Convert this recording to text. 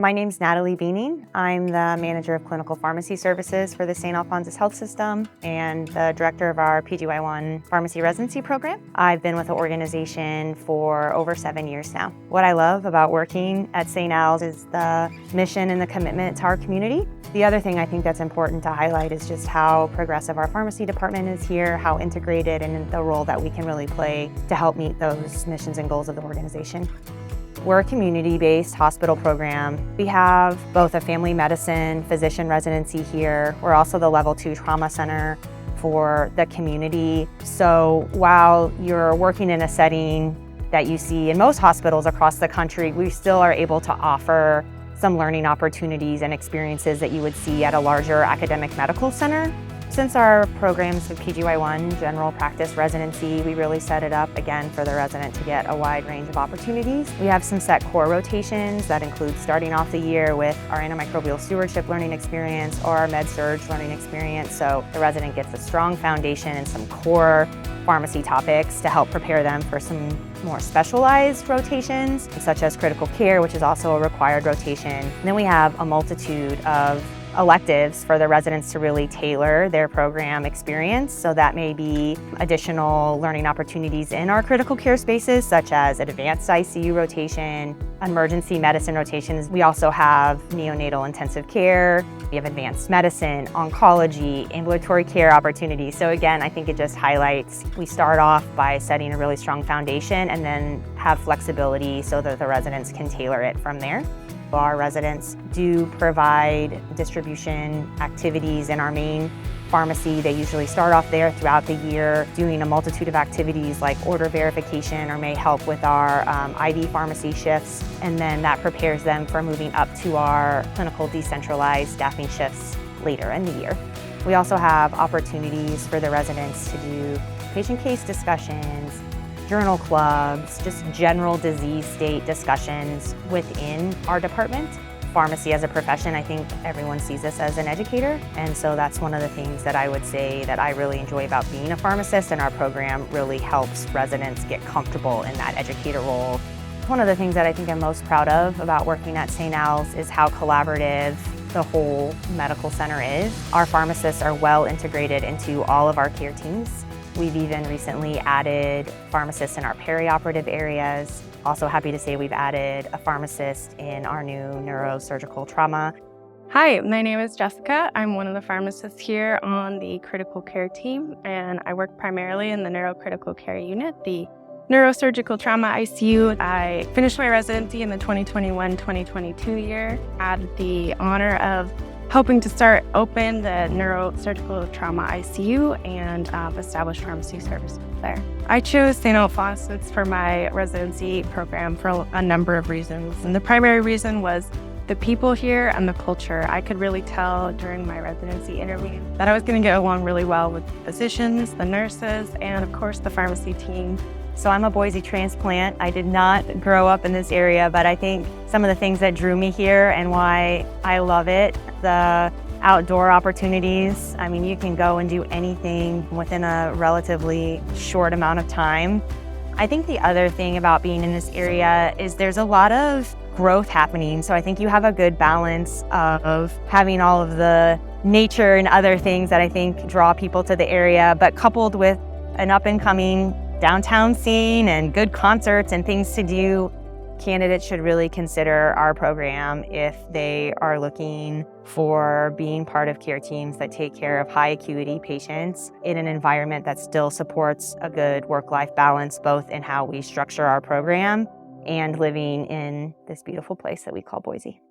My name's Natalie Beaning. I'm the manager of clinical pharmacy services for the St. Alphonsus Health System and the director of our PGY1 pharmacy residency program. I've been with the organization for over 7 years now. What I love about working at St. Al's is the mission and the commitment to our community. The other thing I think that's important to highlight is just how progressive our pharmacy department is here, how integrated, and the role that we can really play to help meet those missions and goals of the organization. We're a community-based hospital program. We have both a family medicine physician residency here. We're also the level 2 trauma center for the community. So while you're working in a setting that you see in most hospitals across the country, we still are able to offer some learning opportunities and experiences that you would see at a larger academic medical center. Since our programs of PGY1 general practice residency, we really set it up again for the resident to get a wide range of opportunities. We have some set core rotations that include starting off the year with our antimicrobial stewardship learning experience or our med-surg learning experience, so the resident gets a strong foundation and some core pharmacy topics to help prepare them for some more specialized rotations, such as critical care, which is also a required rotation. And then we have a multitude of electives for the residents to really tailor their program experience. So that may be additional learning opportunities in our critical care spaces, such as advanced ICU rotation, emergency medicine rotations. We also have neonatal intensive care. We have advanced medicine, oncology, ambulatory care opportunities. So again, I think it just highlights, we start off by setting a really strong foundation and then have flexibility so that the residents can tailor it from there. Our residents do provide distribution activities in our main pharmacy. They usually start off there throughout the year doing a multitude of activities like order verification or may help with our IV pharmacy shifts, and then that prepares them for moving up to our clinical decentralized staffing shifts later in the year. We also have opportunities for the residents to do patient case discussions, journal clubs, just general disease state discussions within our department. Pharmacy as a profession, I think everyone sees us as an educator, and so that's one of the things that I would say that I really enjoy about being a pharmacist, and our program really helps residents get comfortable in that educator role. One of the things that I think I'm most proud of about working at St. Al's is how collaborative the whole medical center is. Our pharmacists are well integrated into all of our care teams. We've even recently added pharmacists in our perioperative areas. Also happy to say we've added a pharmacist in our new Neuro Surgical Trauma. Hi, my name is Jessica. I'm one of the pharmacists here on the critical care team, and I work primarily in the neurocritical care unit, the Neuro Surgical Trauma ICU. I finished my residency in the 2021-2022 year. Had the honor of helping to start open the Neuro Surgical Trauma ICU and establish pharmacy services there. I chose St. Alphonsus for my residency program for a number of reasons. And the primary reason was the people here and the culture. I could really tell during my residency interview that I was going to get along really well with the physicians, the nurses, and of course the pharmacy team. So I'm a Boise transplant. I did not grow up in this area, but I think some of the things that drew me here and why I love it, the outdoor opportunities. I mean, you can go and do anything within a relatively short amount of time. I think the other thing about being in this area is there's a lot of growth happening. So I think you have a good balance of having all of the nature and other things that I think draw people to the area, but coupled with an up and coming downtown scene and good concerts and things to do. Candidates should really consider our program if they are looking for being part of care teams that take care of high acuity patients in an environment that still supports a good work-life balance, both in how we structure our program and living in this beautiful place that we call Boise.